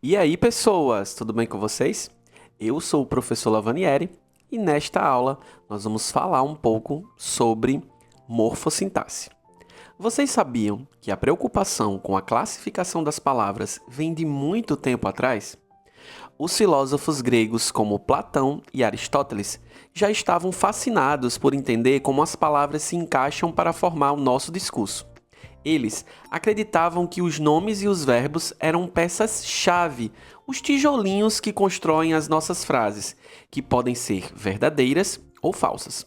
E aí, pessoas, tudo bem com vocês? Eu sou o professor Lavanieri e nesta aula nós vamos falar um pouco sobre morfossintaxe. Vocês sabiam que a preocupação com a classificação das palavras vem de muito tempo atrás? Os filósofos gregos como Platão e Aristóteles já estavam fascinados por entender como as palavras se encaixam para formar o nosso discurso. Eles acreditavam que os nomes e os verbos eram peças-chave, os tijolinhos que constroem as nossas frases, que podem ser verdadeiras ou falsas.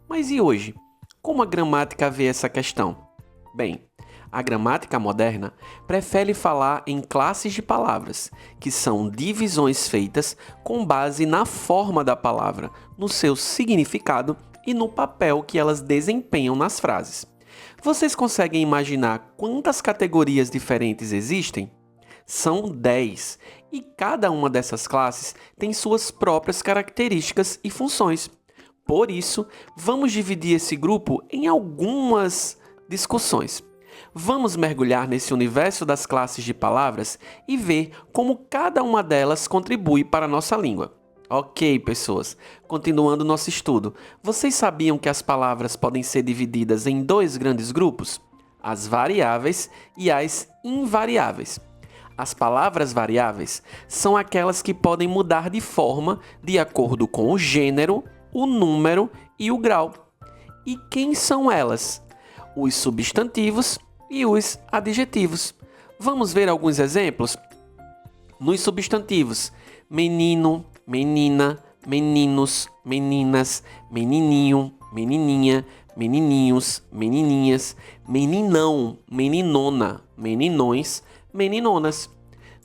Mas e hoje? Como a gramática vê essa questão? Bem, a gramática moderna prefere falar em classes de palavras, que são divisões feitas com base na forma da palavra, no seu significado e no papel que elas desempenham nas frases. Vocês conseguem imaginar quantas categorias diferentes existem? São 10, e cada uma dessas classes tem suas próprias características e funções. Por isso, vamos dividir esse grupo em algumas discussões. Vamos mergulhar nesse universo das classes de palavras e ver como cada uma delas contribui para a nossa língua. Ok, pessoas, continuando nosso estudo, vocês sabiam que as palavras podem ser divididas em dois grandes grupos? As variáveis e as invariáveis. As palavras variáveis são aquelas que podem mudar de forma de acordo com o gênero, o número e o grau. E quem são elas? Os substantivos e os adjetivos. Vamos ver alguns exemplos? Nos substantivos, menino, menina, meninos, meninas, menininho, menininha, menininhos, menininhas, meninão, meninona, meninões, meninonas.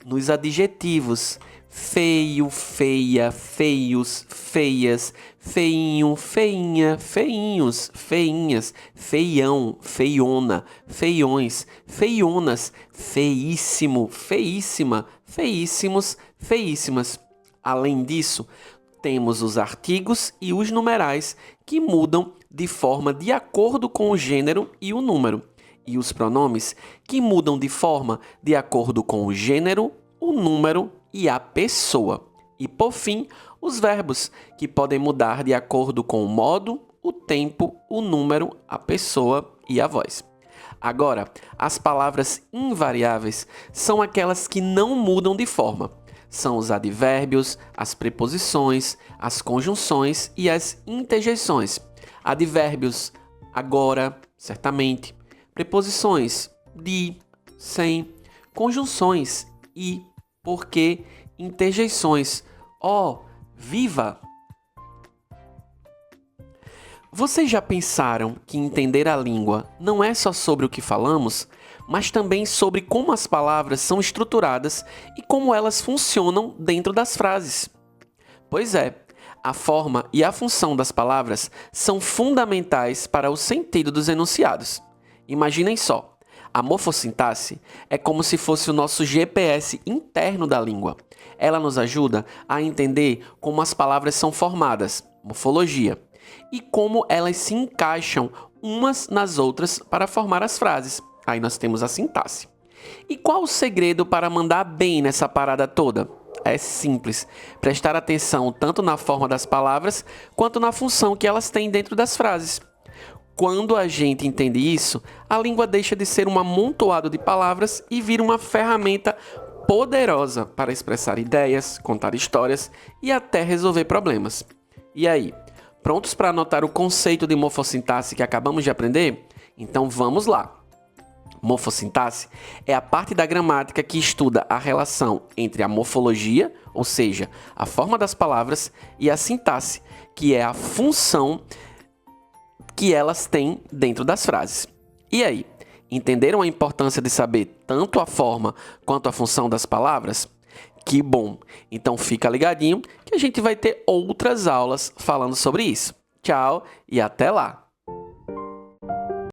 Nos adjetivos, feio, feia, feios, feias, feinho, feinha, feinhos, feinhas, feião, feiona, feiões, feionas, feíssimo, feíssima, feíssimos, feíssimas. Além disso, temos os artigos e os numerais que mudam de forma de acordo com o gênero e o número, e os pronomes que mudam de forma de acordo com o gênero, o número e a pessoa. E, por fim, os verbos, que podem mudar de acordo com o modo, o tempo, o número, a pessoa e a voz. Agora, as palavras invariáveis são aquelas que não mudam de forma. São os advérbios, as preposições, as conjunções e as interjeições. Advérbios, agora, certamente. Preposições, de, sem. Conjunções, e, porque. Interjeições, ó, viva. Vocês já pensaram que entender a língua não é só sobre o que falamos, mas também sobre como as palavras são estruturadas e como elas funcionam dentro das frases? Pois é, a forma e a função das palavras são fundamentais para o sentido dos enunciados. Imaginem só, a morfossintaxe é como se fosse o nosso GPS interno da língua. Ela nos ajuda a entender como as palavras são formadas, morfologia, e como elas se encaixam umas nas outras para formar as frases. Aí nós temos a sintaxe. E qual o segredo para mandar bem nessa parada toda? É simples, prestar atenção tanto na forma das palavras quanto na função que elas têm dentro das frases. Quando a gente entende isso, a língua deixa de ser um amontoado de palavras e vira uma ferramenta poderosa para expressar ideias, contar histórias e até resolver problemas. E aí, prontos para anotar o conceito de morfossintaxe que acabamos de aprender? Então vamos lá! Morfossintaxe é a parte da gramática que estuda a relação entre a morfologia, ou seja, a forma das palavras, e a sintaxe, que é a função que elas têm dentro das frases. E aí, entenderam a importância de saber tanto a forma quanto a função das palavras? Que bom! Então fica ligadinho que a gente vai ter outras aulas falando sobre isso. Tchau e até lá!